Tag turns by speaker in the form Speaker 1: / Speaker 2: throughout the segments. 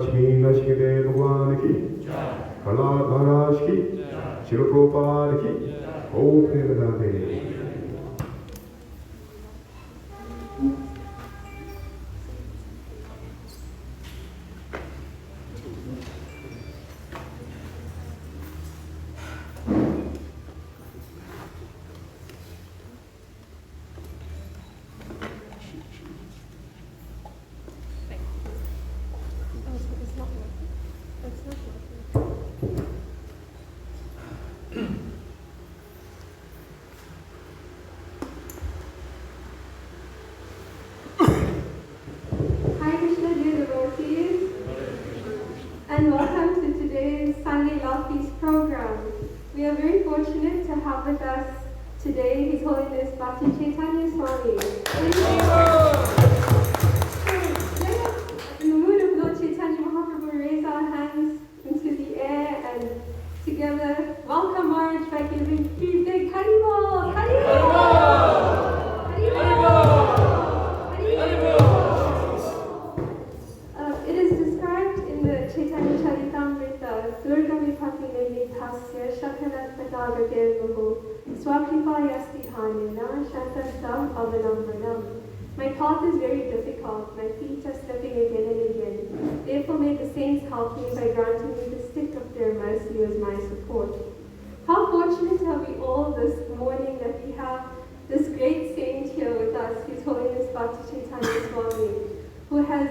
Speaker 1: लक्ष्मी नरसिंहदेव भगवान की, प्रहलाद महाराज की, श्रील प्रभुपाद की, ओम प्रेमदाते।
Speaker 2: And welcome to today's Sunday Love Feast program. We are very fortunate to have with us today His Holiness Bhakti Caitanya Swami. In the mood of Lord Chaitanya Mahaprabhu, raise our hands into the air and together welcome Maharaj by giving 3 big Haribol! Haribol! It is described in the Chaitanya Charitamrita, Durga Vipati Nidhasya Shakarat Padaga Gervaho Swakipa Yastidhanena Shantasam Avanamranam. My path is very difficult, my feet are slipping again and again. Therefore may the saints help me by granting me the stick of their mercy as my support. How fortunate are we all this morning that we have this great saint here with us, His Holiness Bhakti Caitanya Swami, who has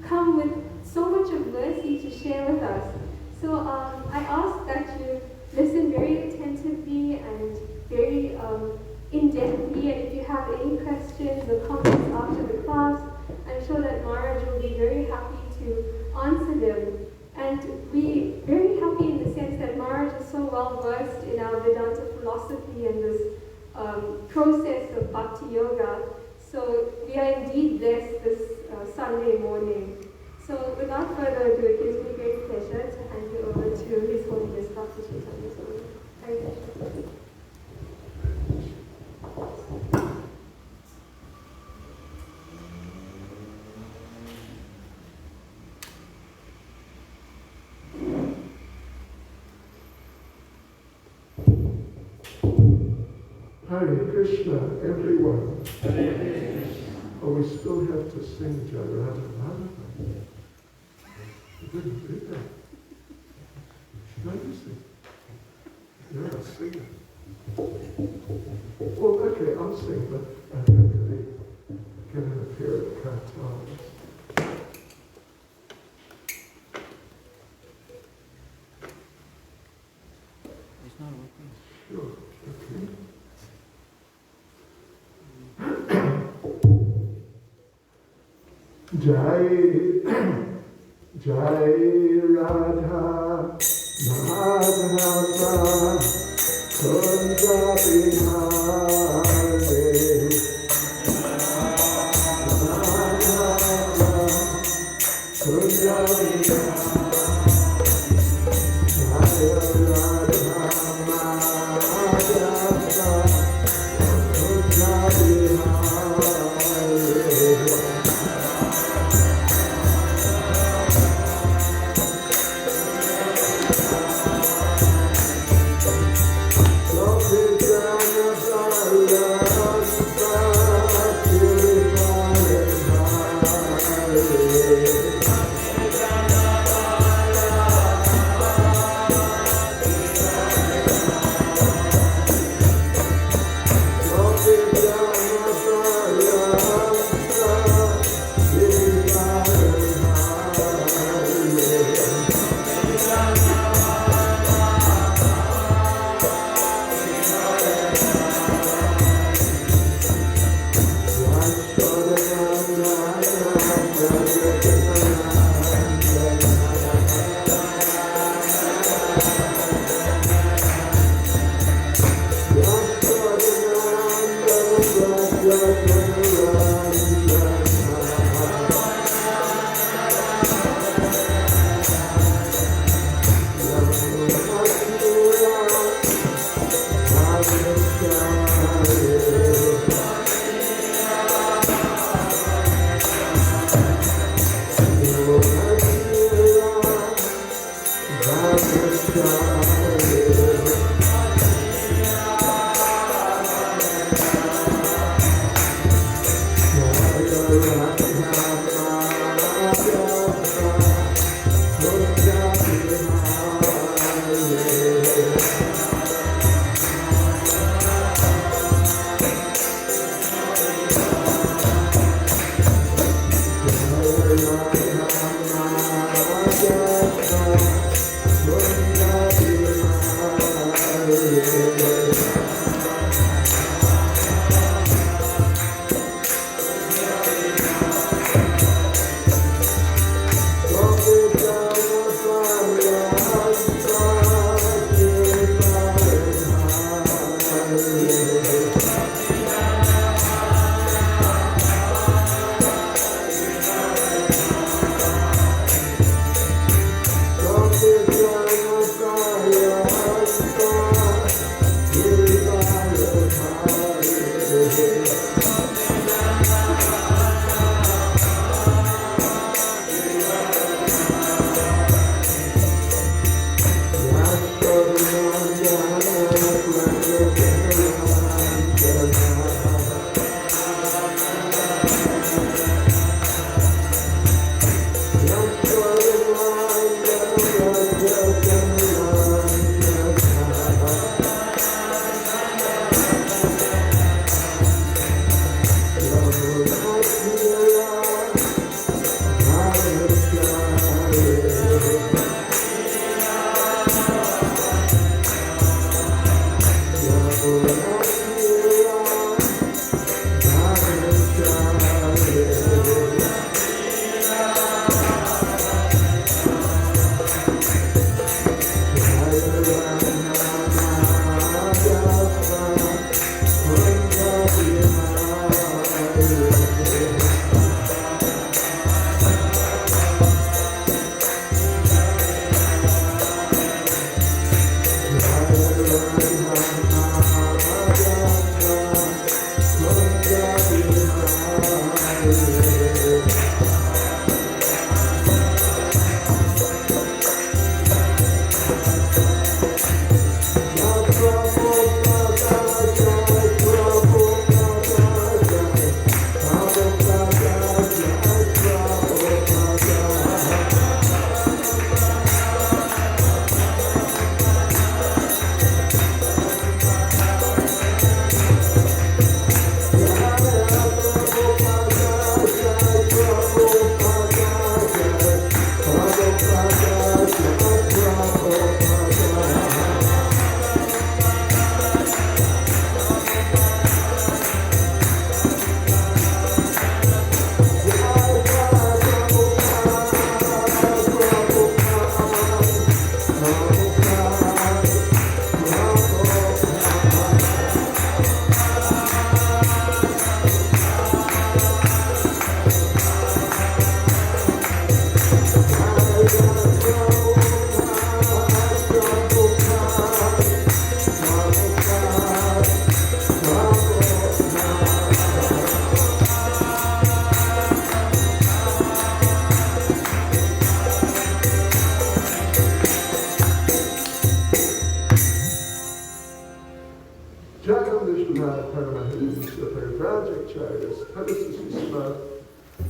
Speaker 2: come with so much of mercy to share with us. So I ask that you listen very attentively and very in-depthly, and if you have any questions or comments after the class, I'm sure that Maharaj will be very happy to answer them. And we're very happy in the sense that Maharaj is so well versed in our Vedanta philosophy and this process of Bhakti Yoga. So we are indeed blessed this Sunday morning. So without further ado, it gives me great pleasure to hand you over to His Holiness Bhakti Caitanya Swami. Hare Krishna.
Speaker 1: Hare Krishna, everyone. Oh, we still have to sing Jagadama. You didn't do that. No, you sing. You're a singer. Well, okay, I'll sing, but I have to get in a pair of kantars.
Speaker 3: It's not working.
Speaker 1: Sure, okay. Jai Radha Madhava Kunja Bihare Madhava Kunja Bihare Jai Radha Madhava Kunja Bihare.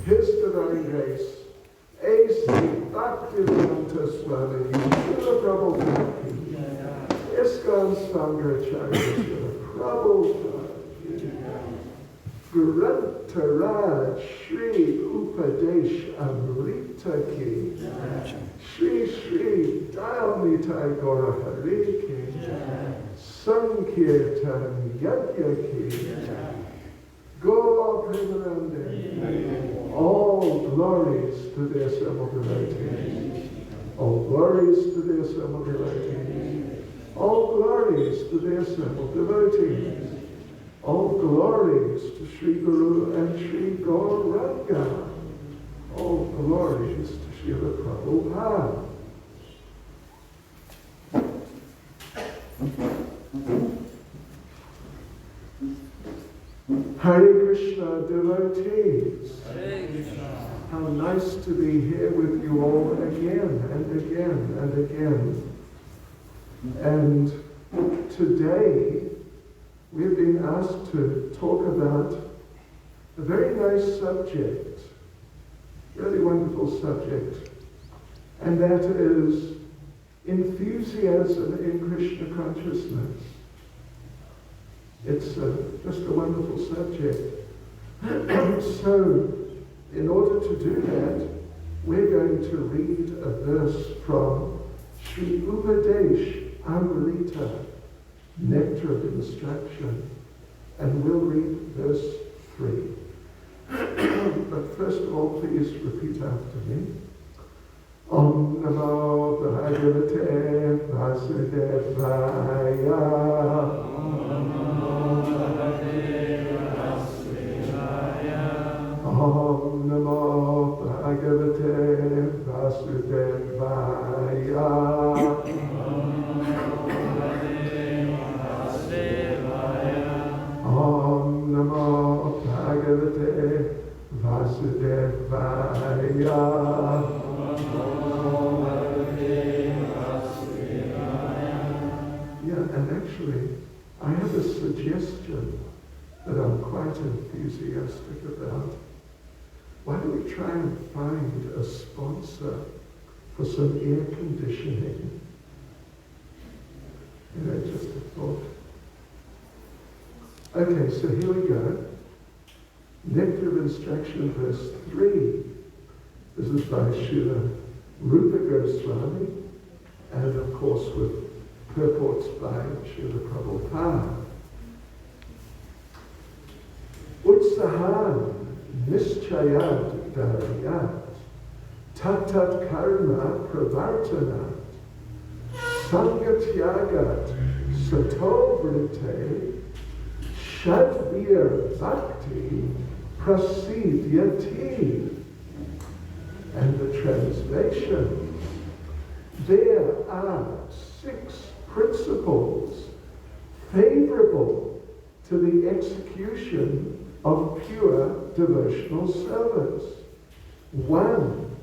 Speaker 3: His Divine Grace, HH Bhakti Caitanya Swami, Srila Prabhupada, ISKCON Sangha Prabhupada, Grantaraj Shri Upadesh Amrita Ki, Shri Shri Dayalnitai Gora Hari Ki, Sankirtan Yajna Ki, Go Premanande. All glories to the assembled devotees. All glories to the assembled devotees. All glories to the assembled devotees. All glories to Sri Guru and Sri Gauranga. All glories to Srila Prabhupada. Hare Krishna devotees.
Speaker 4: Hare Krishna.
Speaker 3: How nice to be here with you all again and again and again. And today we've been asked to talk about a very nice subject, really wonderful subject, and that is enthusiasm in Krishna consciousness. It's just a wonderful subject. So, in order to do that, we're going to read a verse from Sri Upadesh Amrita, Nectar of Instruction, and we'll read verse 3. But first of all, please repeat after me. Om Namo Bhagavate Vasudevaya. Om Namo Bhagavate Vasudevaya. Om Namo Bhagavate Vasudevaya. Yeah, and actually, I have a suggestion that I'm quite enthusiastic about. Why don't we try and find a sponsor for some air conditioning Okay, so here we go. Nectar of Instruction, verse 3. This is by Srila Rupa Goswami, and of course with purports by Srila Prabhupada. Utsahan nischayad darayat tatat karma pravartanat sangatyagat sato vrite shadvir bhakti prasidyati. And the translation: there are 6 principles favorable to the execution of pure devotional service. 1,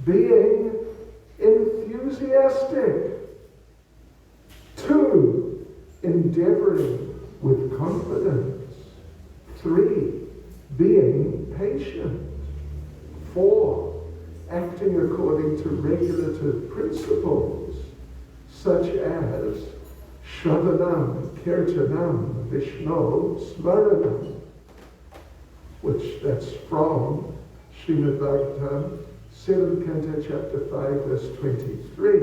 Speaker 3: being enthusiastic. 2, endeavoring with confidence. 3, being patient. 4, acting according to regulative principles, such as Shravanam, Kirtanam, Vishnu, Smaranam, which that's from Srimad Bhagavatam, 7th Canto, Chapter 5, verse 23.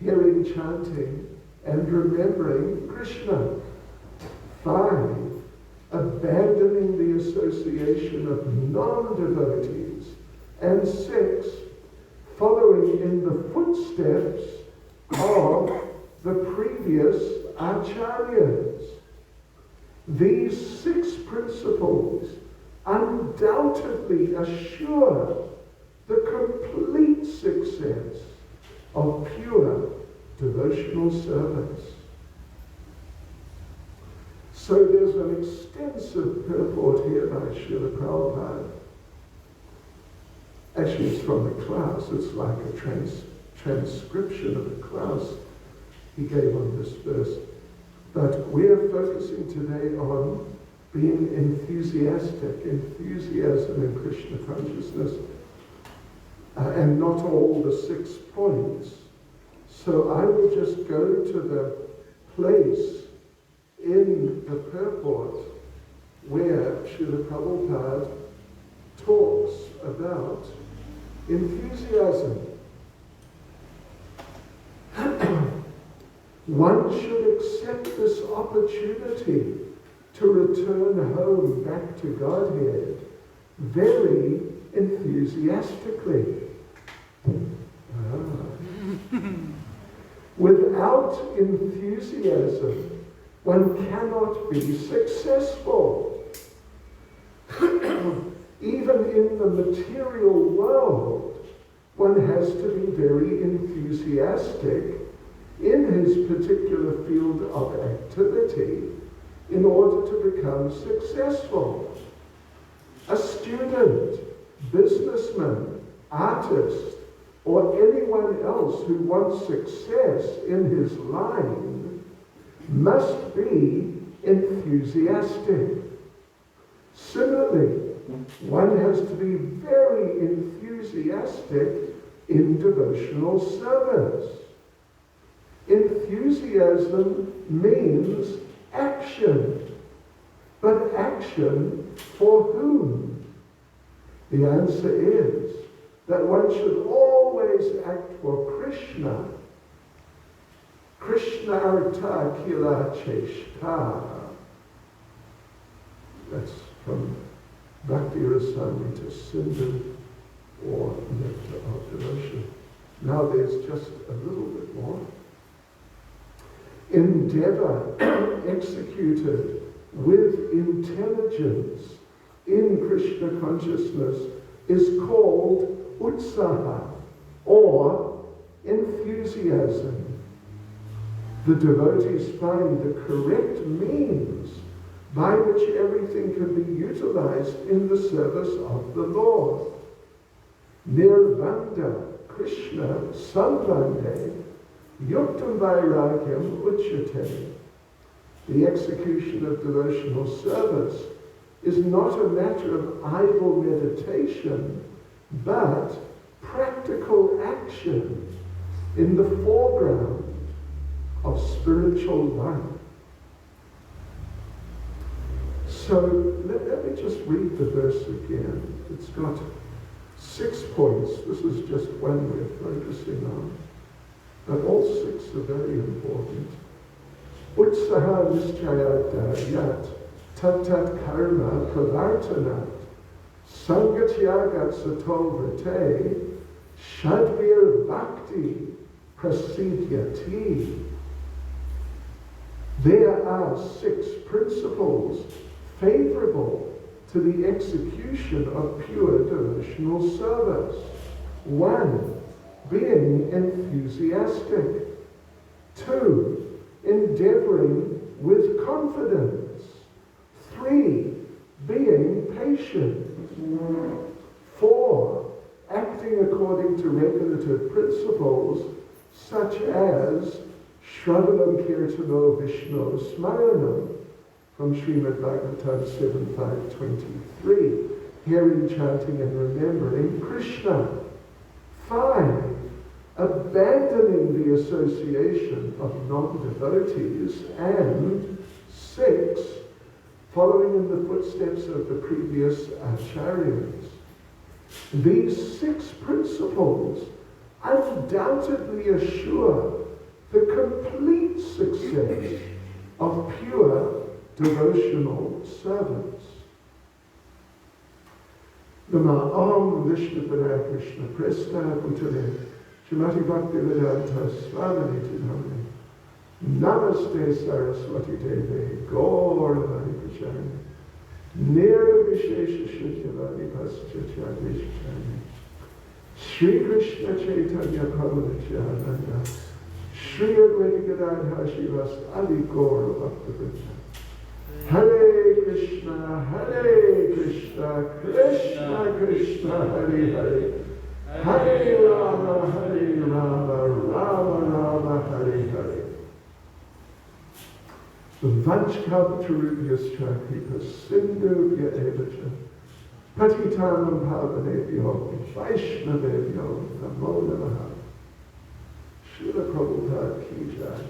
Speaker 3: Hearing, chanting, and remembering Krishna. 5, abandoning the association of non-devotees. And 6, following in the footsteps of the previous acharyas. These 6 principles undoubtedly assure the complete success of pure devotional service. So there's an extensive purport here by Srila Prabhupada. Actually, it's from the class. It's like a transcription of the class he gave on this verse. But we're focusing today on being enthusiastic, enthusiasm in Krishna consciousness, and not all the 6 points. So I will just go to the place in the purport where Srila Prabhupada talks about enthusiasm. One should accept this opportunity to return home back to Godhead very enthusiastically. Without enthusiasm, one cannot be successful. Even in the material world, one has to be very enthusiastic in his particular field of activity in order to become successful. A student, businessman, artist, or anyone else who wants success in his line must be enthusiastic. Similarly, one has to be very enthusiastic in devotional service. Enthusiasm means action. But action for whom? The answer is that one should always act for Krishna. Krishnartha kila cheshta. That's from Bhakti Rasamrita Sindhu, or Nectar of Devotion. Now there's just a little bit more. Endeavor executed with intelligence in Krishna consciousness is called utsaha, or enthusiasm. The devotees find the correct means by which everything can be utilized in the service of the Lord. Nirvanda Krishna Sambandhe Yuktam Vairagyam Uchyate. The execution of devotional service is not a matter of idle meditation, but practical action in the foreground of spiritual life. So let me just read the verse again. It's got 6 points. This is just one we're focusing on. But all 6 are very important. Utsaha nischayat tat karma pravartanat sangatyagat sato vrate shadvir bhakti prasidyati. There are 6 principles favorable to the execution of pure devotional service. 1, being enthusiastic. 2, endeavoring with confidence. 3, being patient. 4, acting according to regulative principles such as Shravanam Kirtano Vishnu Smaranam from Srimad Bhagavatam 7.5.23, hearing, chanting and remembering Krishna. 5, abandoning the association of non-devotees. And 6, following in the footsteps of the previous acharyas. These 6 principles undoubtedly assure the complete success of pure devotional service. Nama Om Vishnu Padaya Krishna Presta Bhutale Srimati Bhakti Swami Tidhame Namaste Saraswati Deve Gauravani Prachani Nirvishesha Shuddhavani Paschachadvishani Shri Krishna Chaitanya Prabhu Nityananda Shri Advaita Gadadhara Shivas Adi Gaura Bhaktivinoda Hare Krishna, Krishna Krishna, Hare Hare, Hare Rama, Rama, Hare Hare. Vanchkalpatarubhyascha kripa sindhubhya evacha patitanam pavanebhyo vaishnavebhyo namo namaha. Srila Prabhupada ki jai.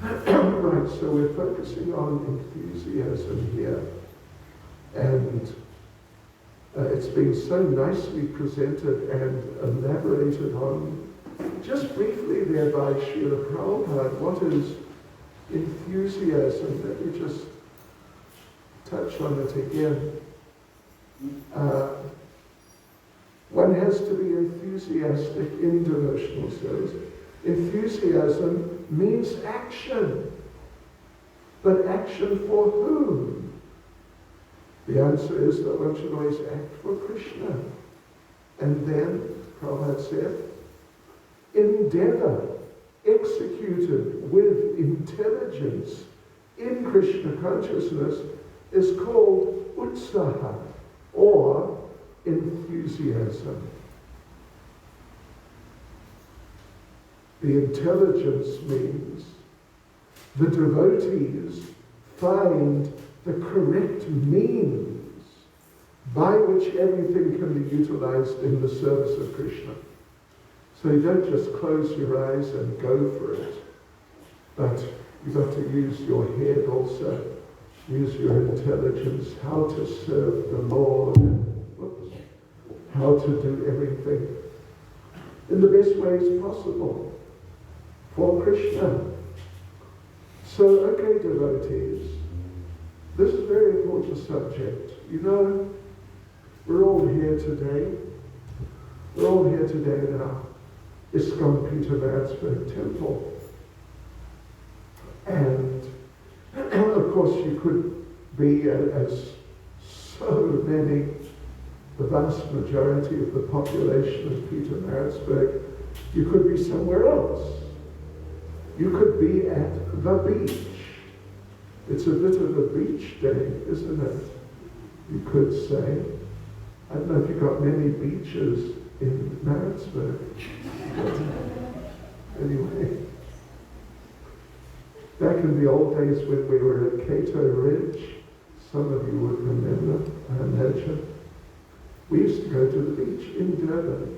Speaker 3: Right, so we're focusing on enthusiasm here, and it's been so nicely presented and elaborated on just briefly there by Srila Prabhupada. What is enthusiasm? Let me just touch on it again. One has to be enthusiastic in devotional service. Enthusiasm means action. But action for whom? The answer is that one should always act for Krishna. And then, Prabhupada said, endeavor executed with intelligence in Krishna consciousness is called utsaha, or enthusiasm. The intelligence means the devotees find the correct means by which everything can be utilized in the service of Krishna. So you don't just close your eyes and go for it, but you've got to use your head also, use your intelligence, how to serve the Lord, how to do everything in the best ways possible for Krishna. So, okay, devotees, this is a very important subject. You know, we're all here today. We're all here today in our ISKCON Peter Maritzburg temple. And, of course, you could be, as so many, the vast majority of the population of Peter Maritzburg, you could be somewhere else. You could be at the beach. It's a bit of a beach day, isn't it? You could say. I don't know if you've got many beaches in Maritzburg. Anyway, back in the old days when we were at Cato Ridge, some of you would remember, I imagine, we used to go to the beach in Durban,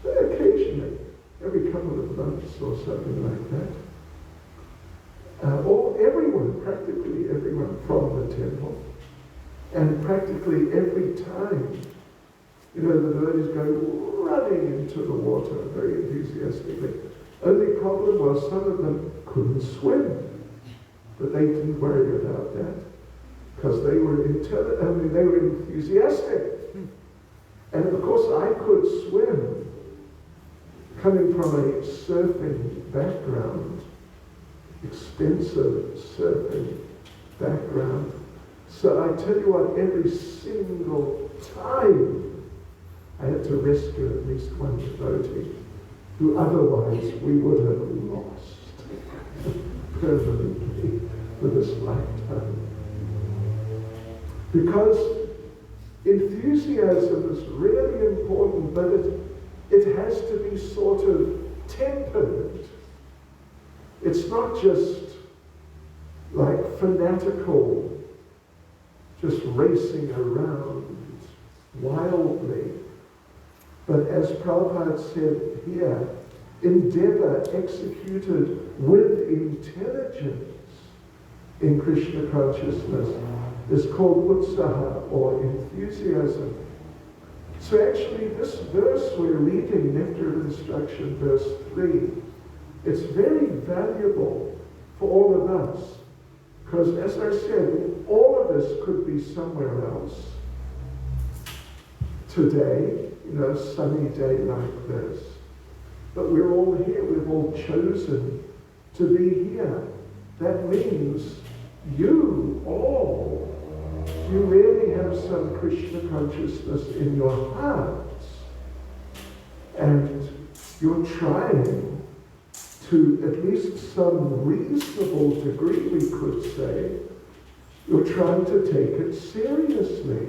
Speaker 3: occasionally, every couple of months or something like that. Or everyone, practically everyone from the temple And practically every time, the devotees go running into the water very enthusiastically. Only problem was some of them couldn't swim. But they didn't worry about that because they were enthusiastic. And of course I could swim. Coming from a surfing background, extensive surfing background. So I tell you what, every single time I had to rescue at least one devotee who otherwise we would have lost permanently for this lifetime. Because enthusiasm is really important, but it has to be sort of tempered. It's not just like fanatical, just racing around wildly. But as Prabhupada said here, endeavor executed with intelligence in Krishna consciousness is called utsaha, or enthusiasm. So actually this verse we're reading, Nectar of Instruction, verse 3, it's very valuable for all of us. Because as I said, all of us could be somewhere else today, sunny day like this. But we're all here, we've all chosen to be here. That means you really have some Krishna consciousness in your hearts. And you're trying to, at least some reasonable degree we could say, you're trying to take it seriously.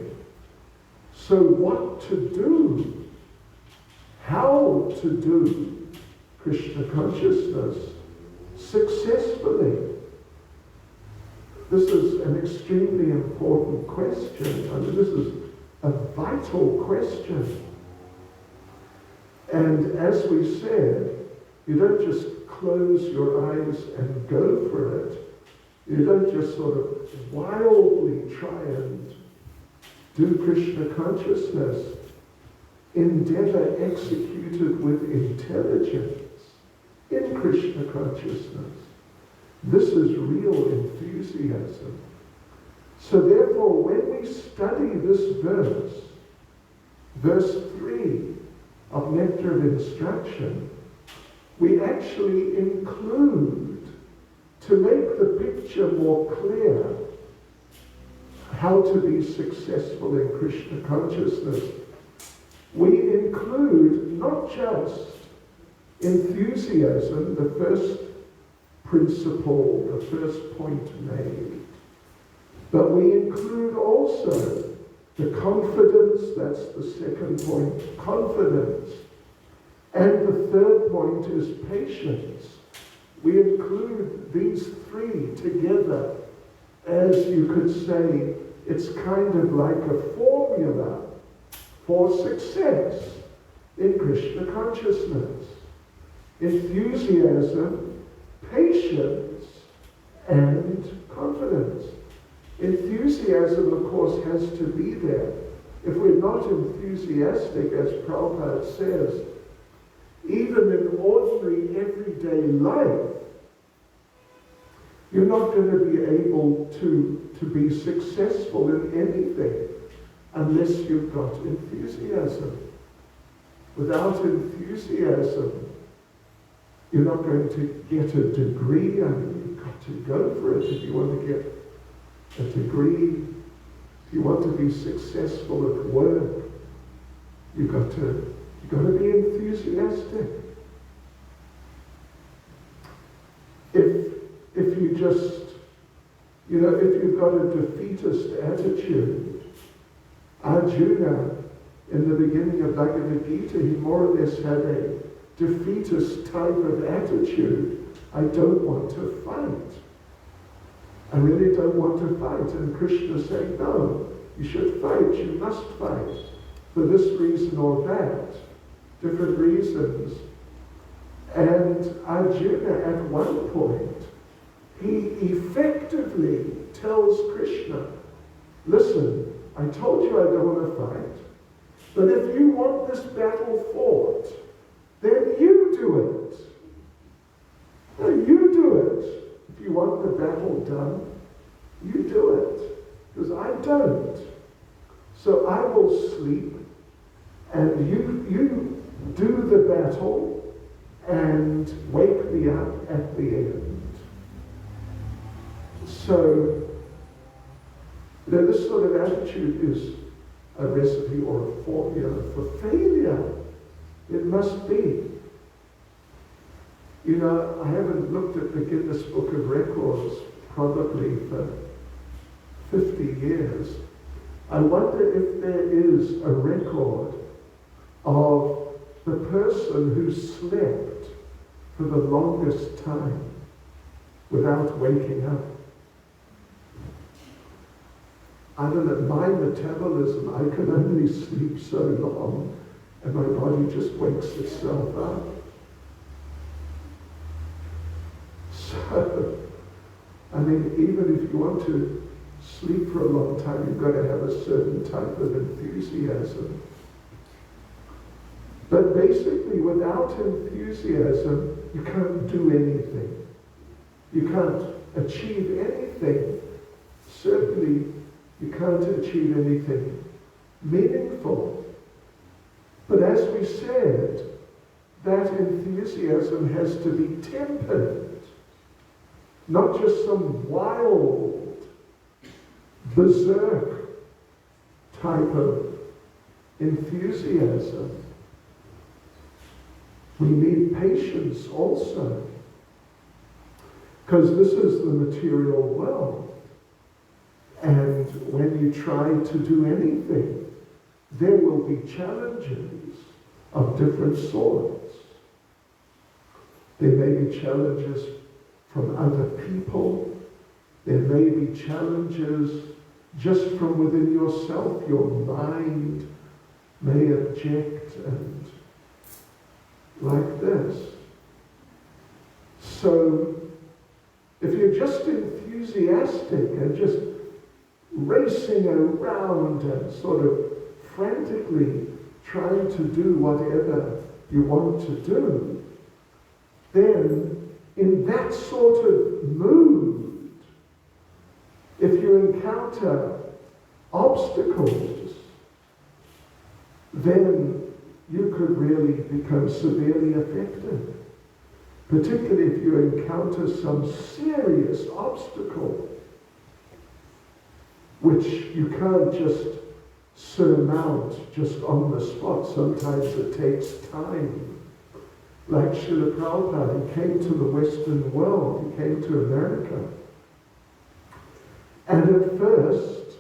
Speaker 3: So what to do, how to do Krishna consciousness successfully? This is an extremely important question. This is a vital question. And as we said, you don't just close your eyes and go for it. You don't just sort of wildly try and do Krishna consciousness. Endeavor executed with intelligence in Krishna consciousness. This is real enthusiasm. So therefore, when we study this verse, verse 3 of Nectar of Instruction, we actually include, to make the picture more clear, how to be successful in Krishna consciousness. We include not just enthusiasm, the first principle, the first point made, but we include also the confidence, that's the second point, confidence. And the third point is patience. We include these three together as, you could say, it's kind of like a formula for success in Krishna consciousness. Enthusiasm, patience, and confidence. Enthusiasm, of course, has to be there. If we're not enthusiastic, as Prabhupada says, even in ordinary everyday life, you're not going to be able to be successful in anything unless you've got enthusiasm. Without enthusiasm, you're not going to get a degree. I mean, you've got to go for it if you want to get a degree. If you want to be successful at work, you've got to be enthusiastic. If you just, if you've got a defeatist attitude, Arjuna, in the beginning of Bhagavad Gita, he more or less had a defeatist type of attitude. I don't want to fight. I really don't want to fight. And Krishna said, no, you should fight, you must fight, for this reason or that, different reasons. And Arjuna, at one point, he effectively tells Krishna, listen, I told you I don't want to fight. But if you want this battle fought, then you do it. No, you do it. If you want the battle done, you do it. Because I don't. So I will sleep, and you do the battle, and wake me up at the end. So, this sort of attitude is a recipe or a formula for failure. It must be. I haven't looked at the Guinness Book of Records probably for 50 years. I wonder if there is a record of the person who slept for the longest time without waking up. I don't know, my metabolism, I can only sleep so long, and my body just wakes itself up. So, even if you want to sleep for a long time, you've got to have a certain type of enthusiasm. But basically, without enthusiasm, you can't do anything. You can't achieve anything. Certainly, you can't achieve anything meaningful. But as we said, that enthusiasm has to be tempered. Not just some wild, berserk type of enthusiasm. We need patience also. Because this is the material world. And when you try to do anything, there will be challenges of different sorts. There may be challenges from other people. There may be challenges just from within yourself. Your mind may object and like this. So, if you're just enthusiastic and just racing around and sort of frantically trying to do whatever you want to do, then in that sort of mood, if you encounter obstacles, then you could really become severely affected. Particularly if you encounter some serious obstacle, which you can't just surmount just on the spot. Sometimes it takes time. Like Srila Prabhupada, he came to the Western world, he came to America. And at first,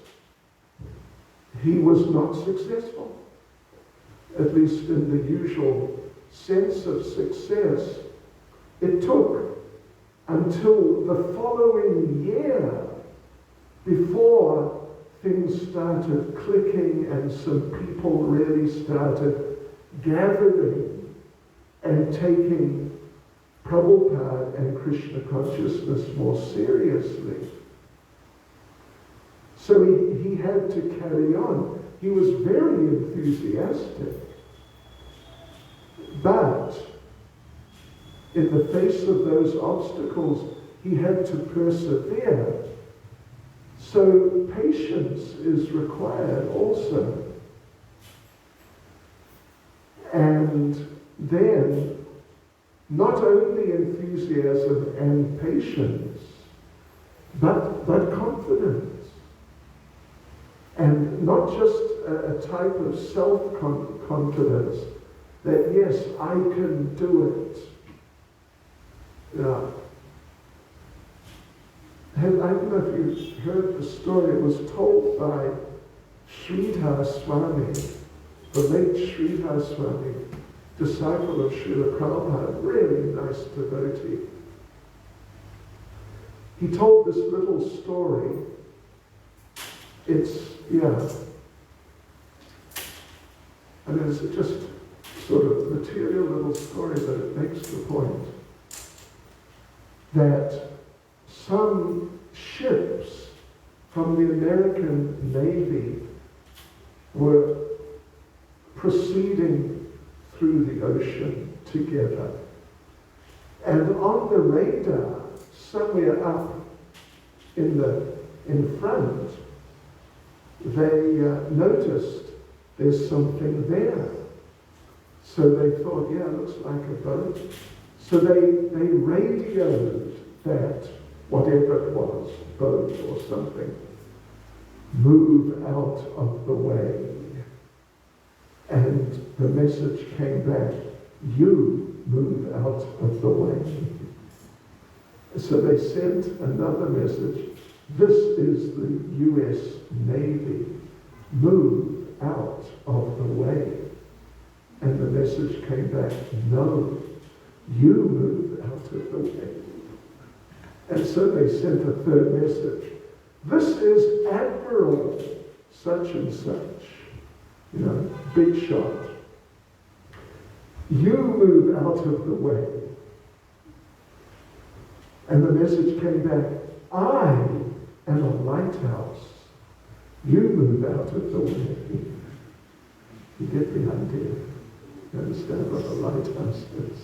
Speaker 3: he was not successful. At least in the usual sense of success. It took until the following year before things started clicking and some people really started gathering and taking Prabhupada and Krishna consciousness more seriously. So he had to carry on. He was very enthusiastic. But in the face of those obstacles, he had to persevere. So patience is required also. And then, not only enthusiasm and patience, but confidence. And not just a type of self-confidence that, yes, I can do it. Yeah. I don't know if you've heard the story. It was told by HH Swami, the late HH Swami, disciple of Srila Prabhupada, really nice devotee. He told this little story. It's just sort of material little story, but it makes the point that some ships from the American Navy were proceeding through the ocean together. And on the radar, somewhere up in front, they noticed there's something there. So they thought, yeah, it looks like a boat. So they radioed that, whatever it was, boat or something, move out of the way. And the message came back, you move out of the way. So they sent another message, this is the US Navy, move out of the way. And the message came back, no, you move out of the way. And so they sent a third message, this is Admiral such and such, you know, big shot. You move out of the way. And the message came back, I am a lighthouse. You move out of the way. You get the idea. You understand what a lighthouse is?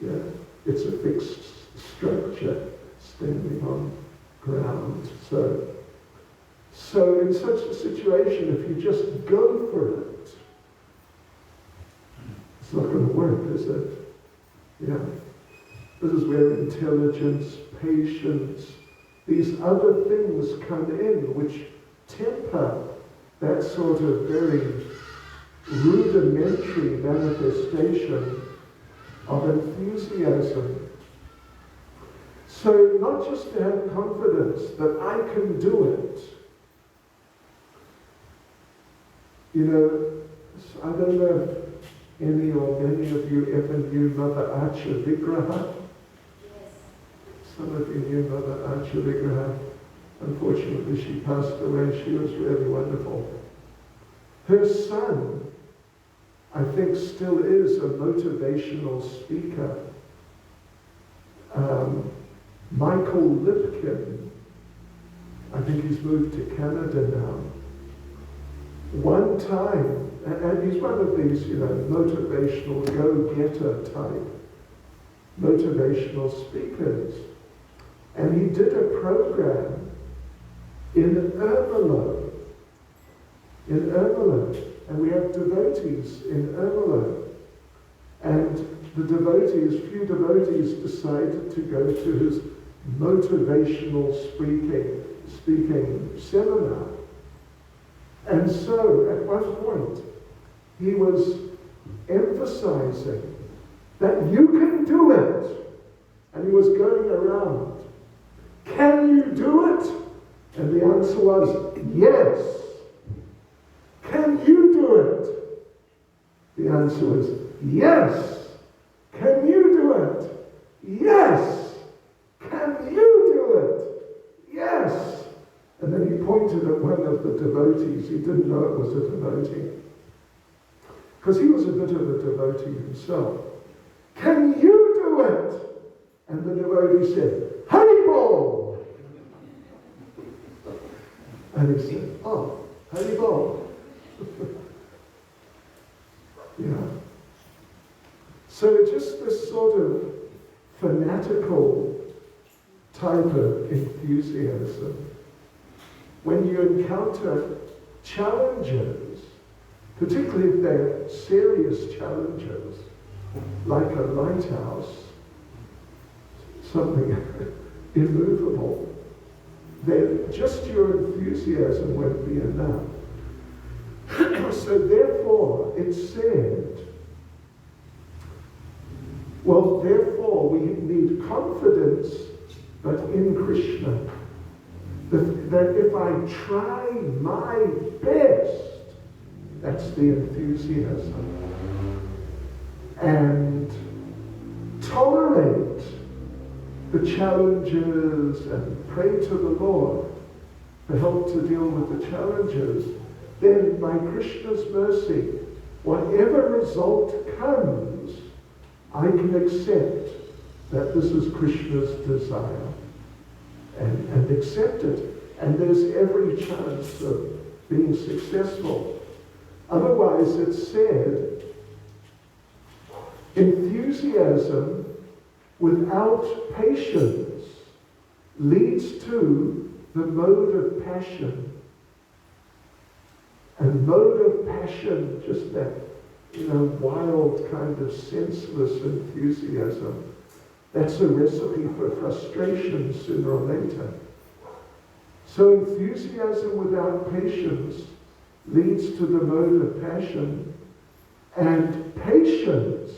Speaker 3: Yeah, it's a fixed structure standing on ground. So in such a situation, if you just go for it, it's not going to work, is it? Yeah. This is where intelligence, patience, these other things come in, which temper that sort of very rudimentary manifestation of enthusiasm. So not just to have confidence that I can do it. You know, I don't know if any or many of you ever knew Mother Archer Vigraha. Some of you knew Mother Archer Vigraha. Unfortunately, she passed away. She was really wonderful. Her son, I think, still is a motivational speaker. Michael Lipkin, I think he's moved to Canada now. One time, and he's one of these, you know, motivational go-getter type motivational speakers. And he did a program in Ermelo, and we have devotees in Ermelo. And the few devotees decided to go to his motivational speaking seminar. And so, at one point, he was emphasizing that you can do it. And he was going around, can you do it? And the answer was, yes. Can you do it? The answer was, yes. Can you do it? Yes. Can you do it? Yes. And then he pointed at one of the devotees. He didn't know it was a devotee, because he was a bit of a devotee himself. Can you do it? And the devotee said, Haribol! And he said, oh, Haribol. Yeah. So just this sort of fanatical type of enthusiasm, when you encounter challenges, particularly if they're serious challenges, like a lighthouse, something immovable, then just your enthusiasm won't be enough. So therefore, it said, well, therefore we need confidence, but in Krishna. That if I try my best, that's the enthusiasm, and tolerate the challenges and pray to the Lord for help to deal with the challenges, then by Krishna's mercy, whatever result comes, I can accept that this is Krishna's desire and accept it. And there's every chance of being successful. Otherwise, it's said, enthusiasm without patience leads to the mode of passion. And mode of passion, just that, wild kind of senseless enthusiasm, that's a recipe for frustration sooner or later. So enthusiasm without patience leads to the mode of passion, and patience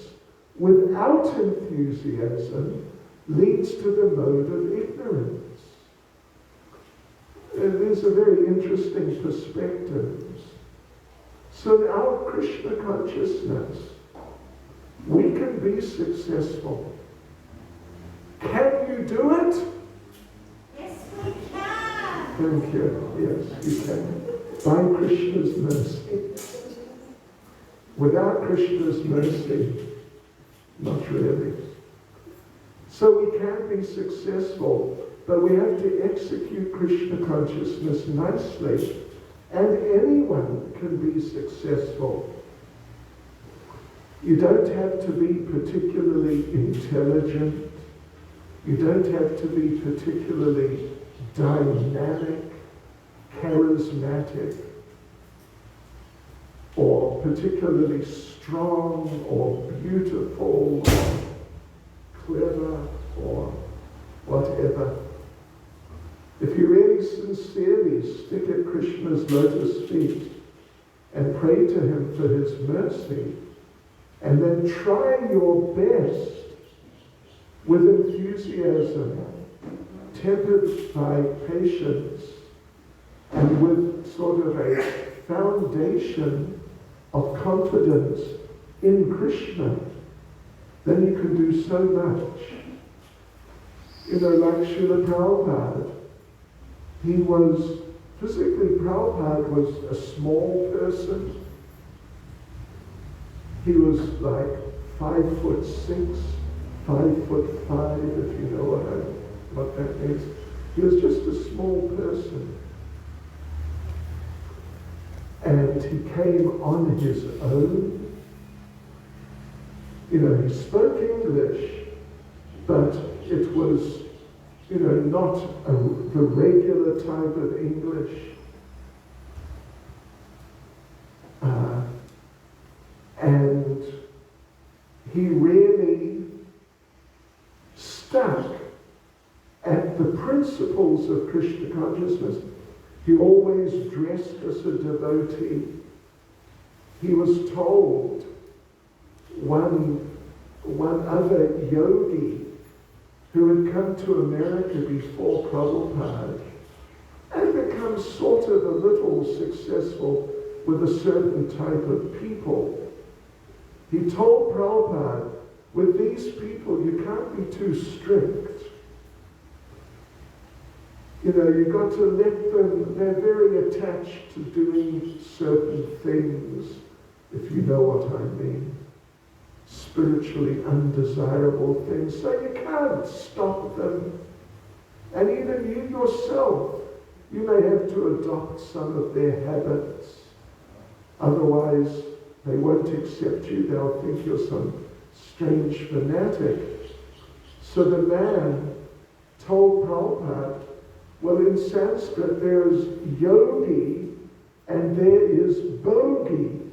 Speaker 3: without enthusiasm leads to the mode of ignorance. And these are very interesting perspectives. So in our Krishna consciousness, we can be successful. Can you do it?
Speaker 4: Yes, we can.
Speaker 3: Thank you. Yes, you can. By Krishna's mercy. Without Krishna's mercy, not really. So we can be successful, but we have to execute Krishna consciousness nicely. And anyone can be successful. You don't have to be particularly intelligent. You don't have to be particularly dynamic, charismatic, or particularly strong or beautiful or clever or whatever. If you really sincerely stick at Krishna's lotus feet and pray to him for his mercy, and then try your best with enthusiasm, tempered by patience, and with sort of a foundation of confidence in Krishna, then you can do so much. Like Srila Prabhupada, Prabhupada was a small person. He was like 5'6", 5'5", if you know what that means. He was just a small person. And he came on his own. He spoke English, but it was not the regular type of English. And he really stuck at the principles of Krishna consciousness. He always dressed as a devotee. He was told one other yogi who had come to America before Prabhupada and become sort of a little successful with a certain type of people. He told Prabhupada, with these people you can't be too strict. You've got to let them, they're very attached to doing certain things, if you know what I mean. Spiritually undesirable things, so you can't stop them. And even you yourself, you may have to adopt some of their habits. Otherwise, they won't accept you. They'll think you're some strange fanatic. So the man told Prabhupada, well, in Sanskrit there is yogi and there is bhogi.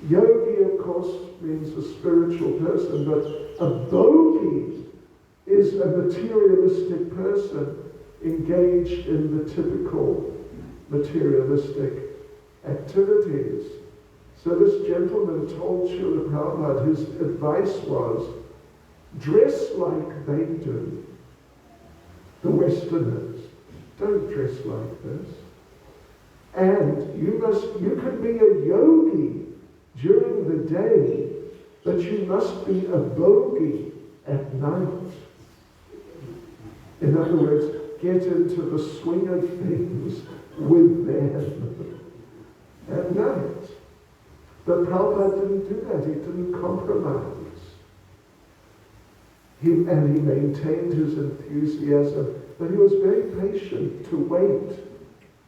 Speaker 3: Yogi, of course, means a spiritual person, but a bhogi is a materialistic person engaged in the typical materialistic activities. So this gentleman told Srila Prabhupada, his advice was, dress like they do. The Westerners don't dress like this. And you can be a yogi during the day, but you must be a bhogi at night. In other words, get into the swing of things with them at night. But Prabhupada didn't do that. He didn't compromise. He maintained his enthusiasm, but he was very patient to wait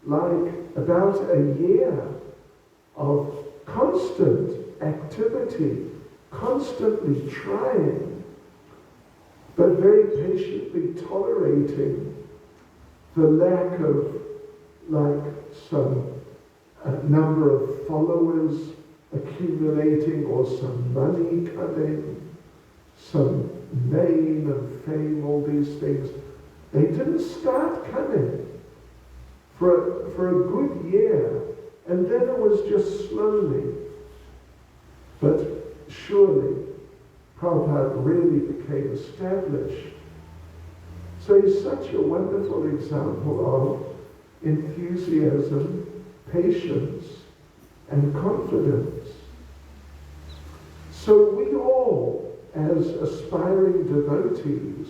Speaker 3: like about a year of constant activity, constantly trying, but very patiently tolerating the lack of like some number of followers accumulating or some money coming, some name and fame, all these things. They didn't start coming for a good year, and then it was just slowly, but surely Prabhupada really became established. So he's such a wonderful example of enthusiasm, patience, and confidence. So we all, as aspiring devotees,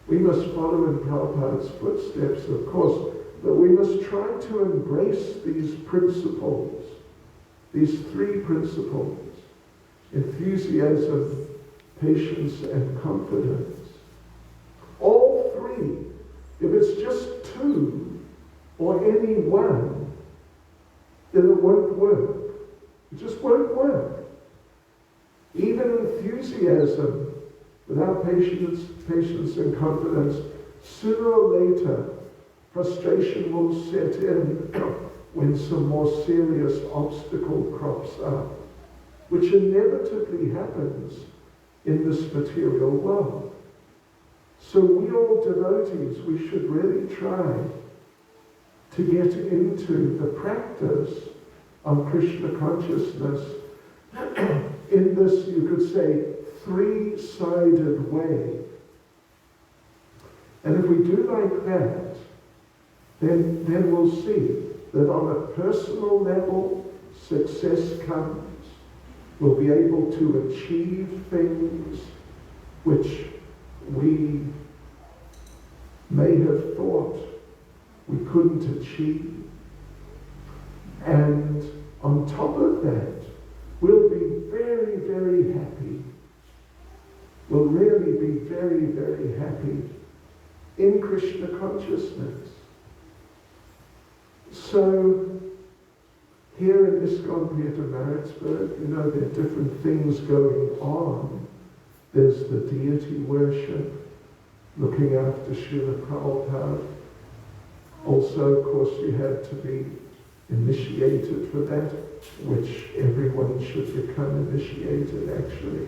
Speaker 3: we must follow in Prabhupada's footsteps, of course, but we must try to embrace these principles, these three principles: enthusiasm, patience, and confidence. All three. If it's just two or any one, then it won't work. It just won't work. Even enthusiasm without patience and confidence, sooner or later, frustration will set in when some more serious obstacle crops up, which inevitably happens in this material world. So we all devotees, we should really try to get into the practice of Krishna consciousness in this, you could say, three-sided way. And if we do like that, then we'll see that on a personal level, success comes. We'll be able to achieve things which we may have thought we couldn't achieve. And on top of that, we'll be very, very happy. We'll really be very, very happy in Krishna consciousness. So, here in ISKCON Peter-Maritzburg, there are different things going on. There's the deity worship, looking after Srila Prabhupada. Also, of course, you had to be initiated for that, which everyone should become initiated, actually.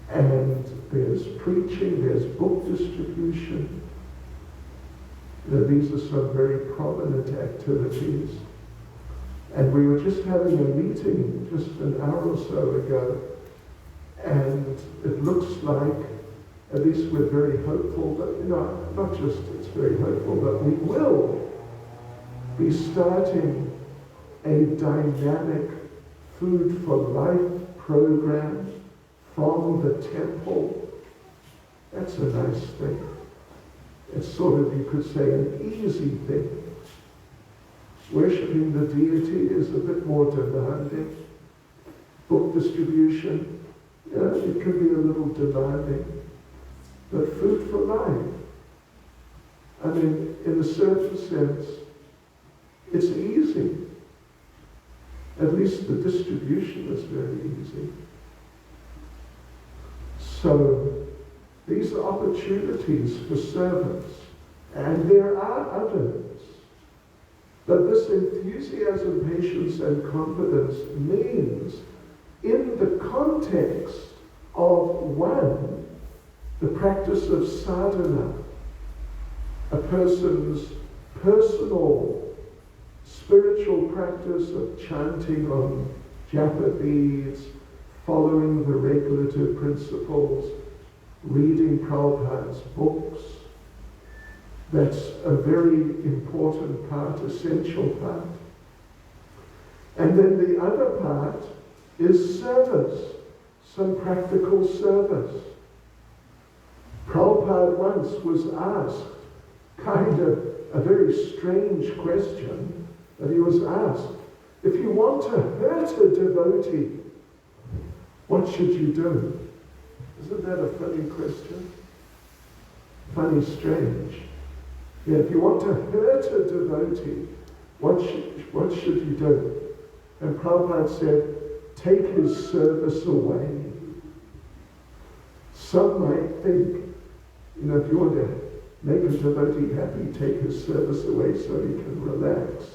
Speaker 3: And there's preaching, there's book distribution. These are some very prominent activities. And we were just having a meeting just an hour or so ago, and it looks like, at least we're very hopeful, but not just it's very hopeful, but we will be starting a dynamic Food for Life program from the temple. That's a nice thing. It's sort of, you could say, an easy thing. Worshipping the deity is a bit more demanding. Book distribution, it can be a little demanding. But Food for Life, in a certain sense, it's easy. At least the distribution is very easy. So, these are opportunities for service. And there are others. But this enthusiasm, patience, and confidence means, in the context of one, the practice of sadhana, a person's personal spiritual practice of chanting on japa beads, following the regulative principles, reading Prabhupada's books. That's a very important part, essential part. And then the other part is service, some practical service. Prabhupada once was asked kind of a very strange question, that he was asked, if you want to hurt a devotee, what should you do? Isn't that a funny question? Funny, strange. If you want to hurt a devotee, what should you do? And Prabhupada said, take his service away. Some might think, if you want to make a devotee happy, take his service away so he can relax.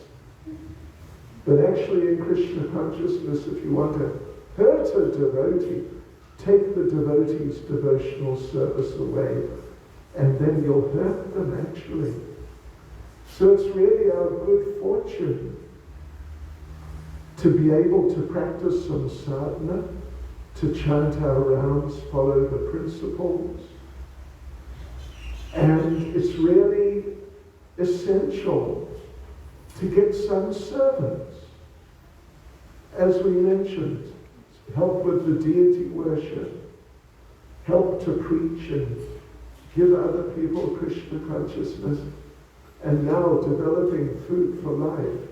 Speaker 3: But actually in Krishna consciousness, if you want to hurt a devotee, take the devotee's devotional service away, and then you'll hurt them actually. So it's really our good fortune to be able to practice some sadhana, to chant our rounds, follow the principles. And it's really essential to get some servants. As we mentioned, help with the deity worship, help to preach and give other people Krishna consciousness, and now developing food for life.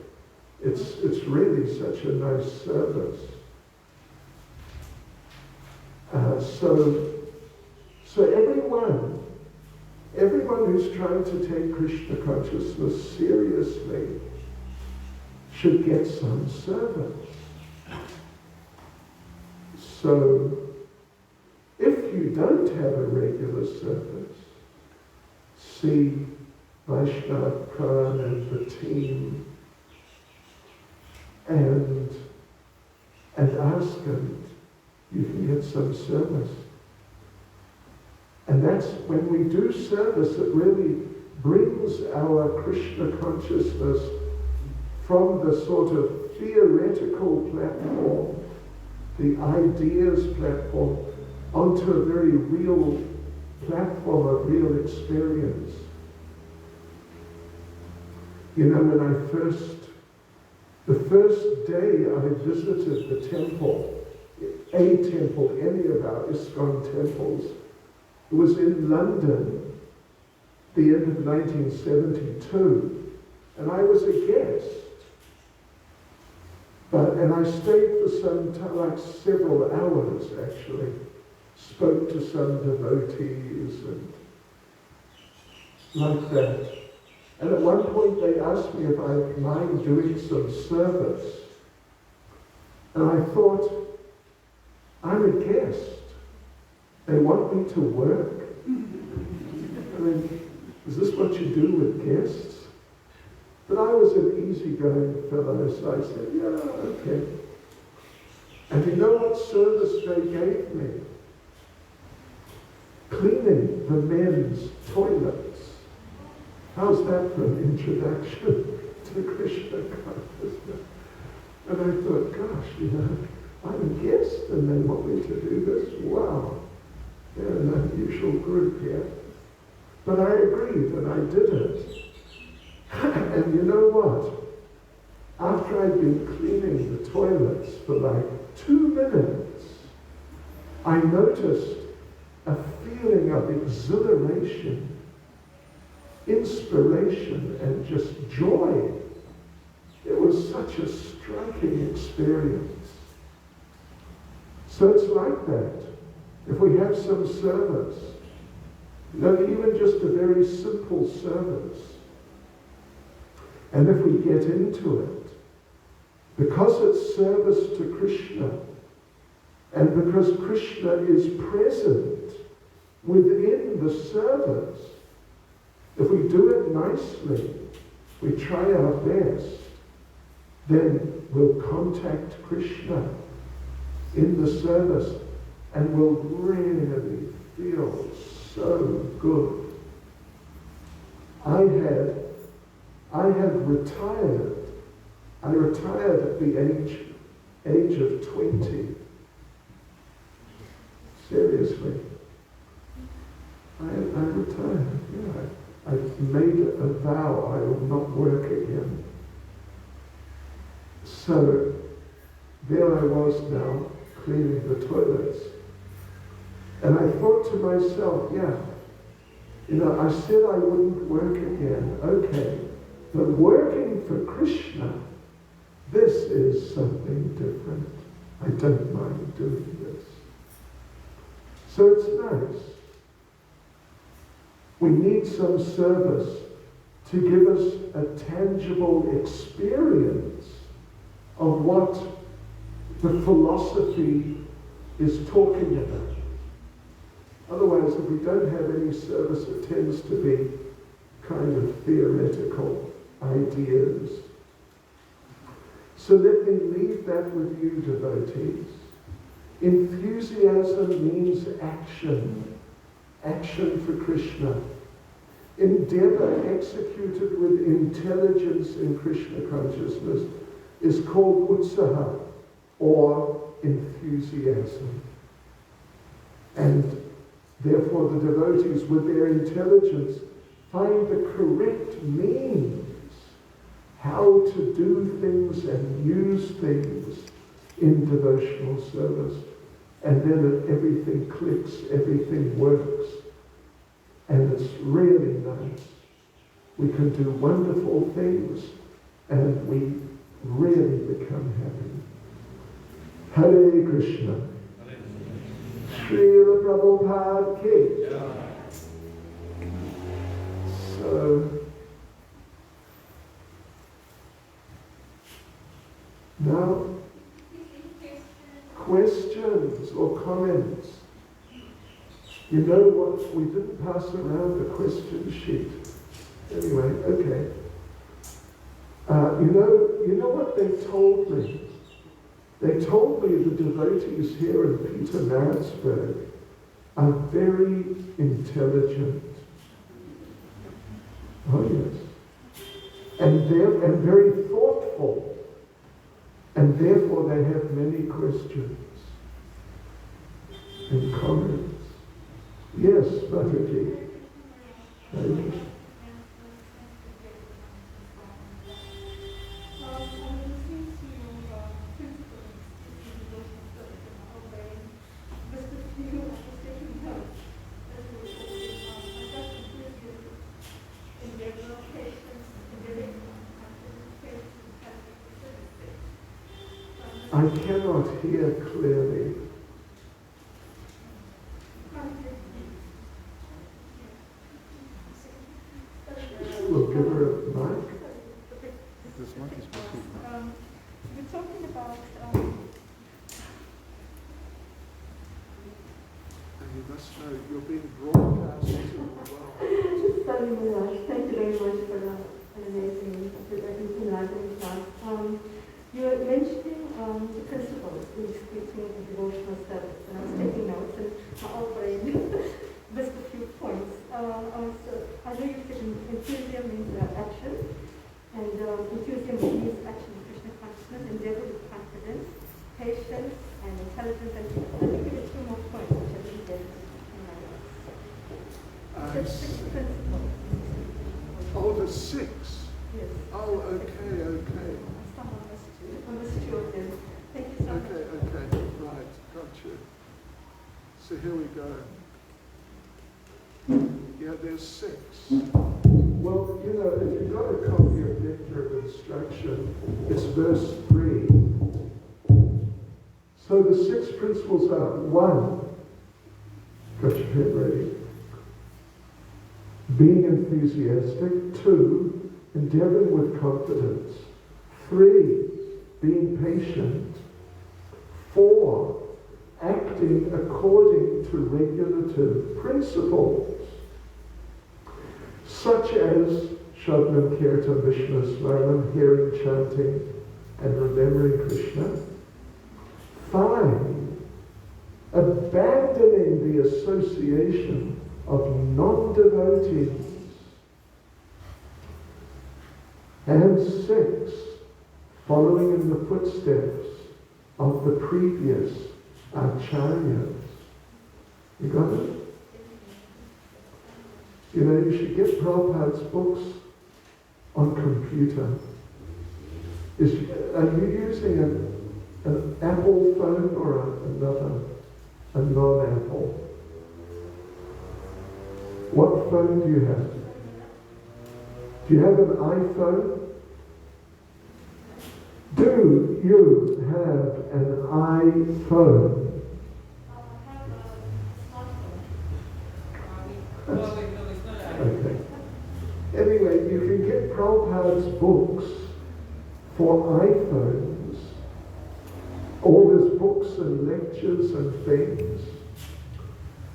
Speaker 3: It's really such a nice service. So everyone who's trying to take Krishna consciousness seriously should get some service. So if you don't have a regular service, see Vaishnav Khan and the team and ask them, you can get some service. And that's when we do service, it really brings our Krishna consciousness from the sort of theoretical platform, the ideas platform, onto a very real platform of real experience. When the first day I visited the temple, any of our ISKCON temples, it was in London, the end of 1972, and I was a guest. And I stayed for some time, like several hours actually, spoke to some devotees and like that. And at one point they asked me if I'd mind doing some service. And I thought, I'm a guest. They want me to work? I mean, is this what you do with guests? But I was an easygoing fellow, so I said, yeah, okay. And you know what service they gave me? Cleaning the men's toilets. How's that for an introduction to Krishna consciousness? And I thought, gosh, I'm a guest and they want me to do this? Wow, they're an unusual group here. But I agreed and I did it. And you know what? After I'd been cleaning the toilets for like 2 minutes, I noticed a feeling of exhilaration, inspiration, and just joy. It was such a striking experience. So it's like that. If we have some service, even just a very simple service, and if we get into it, because it's service to Krishna, and because Krishna is present within the service, if we do it nicely, we try our best, then we'll contact Krishna in the service and we'll really feel so good. I had retired. I retired at the age of 20. Seriously. I retired. I made a vow I will not work again. So there I was now, cleaning the toilets. And I thought to myself, I said I wouldn't work again. Okay. But working for Krishna, this is something different. I don't mind doing this. So it's nice. We need some service to give us a tangible experience of what the philosophy is talking about. Otherwise, if we don't have any service, it tends to be kind of theoretical ideas. So let me leave that with you, devotees. Enthusiasm means action. Action for Krishna. Endeavor executed with intelligence in Krishna consciousness is called utsaha, or enthusiasm. And therefore the devotees, with their intelligence, find the correct means how to do things and use things in devotional service. And then everything clicks, everything works. And it's really nice. We can do wonderful things and we really become happy. Hare Krishna. Srila Prabhupada ki. So, now, questions or comments? You know what? We didn't pass around the question sheet. Anyway, okay. You know what they told me? They told me the devotees here in Pietermaritzburg are very intelligent. Oh yes. And very thoughtful. And therefore they have many questions and comments. Yes, Mataji. Thank you. I cannot hear clearly. We'll give her a mic.
Speaker 5: This mic is working.
Speaker 4: We're talking about
Speaker 3: And you must know you're being broadcast to the world.
Speaker 2: Thank you very much. Thank you very much for an amazing enlightening class. You were mentioning the principles in speaking in devotional service, and I was taking notes, and my own brain missed a few points. I know you said enthusiasm means action, and enthusiasm means action in Krishna consciousness, endeavor with confidence, patience, and intelligence. And let me give you two more points, which I didn't get in my notes. The 6 principles.
Speaker 3: Oh, the 6.
Speaker 2: Yes.
Speaker 3: Oh, okay.
Speaker 2: Thank you so much.
Speaker 3: Okay, right, got you. So here we go. Yeah, there's 6. Well, if you've got a copy of Nectar of Instruction, it's verse 3. So the 6 principles are: 1, got your head ready, being enthusiastic; 2, endeavoring with confidence; 3, being patient; 4, acting according to regulative principles, such as Shravanam, Kirtan, Vishnu Smaranam, hearing, chanting, and remembering Krishna. 5, abandoning the association of non-devotees. And 6, following in the footsteps of the previous acharyas. You got it? You should get Prabhupada's books on computer. Are you using an Apple phone or a non-Apple? What phone do you have? Do you have an iPhone? Do you have an iPhone? Okay. Anyway, you can get Prabhupada's books for iPhones, all his books and lectures and things.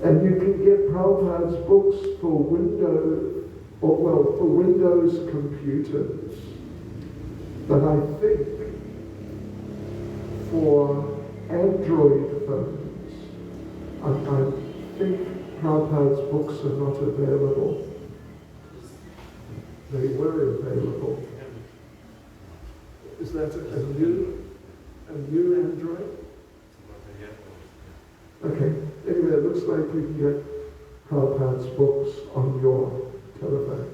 Speaker 3: And you can get Prabhupada's books for Windows computers. But I think for Android phones, I think Prabhupada's books are not available. They were available. Is that a new Android? Okay. Anyway, it looks like you can get Prabhupada's books on your telephone.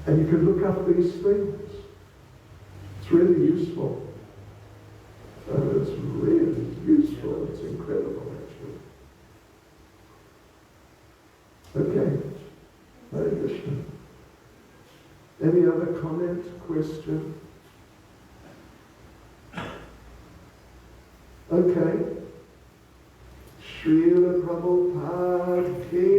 Speaker 3: And you can look up these things. It's really useful. It's really useful. It's incredible, actually. Okay. Hare Krishna. Any other comment, question? Okay. Srila Prabhupada ki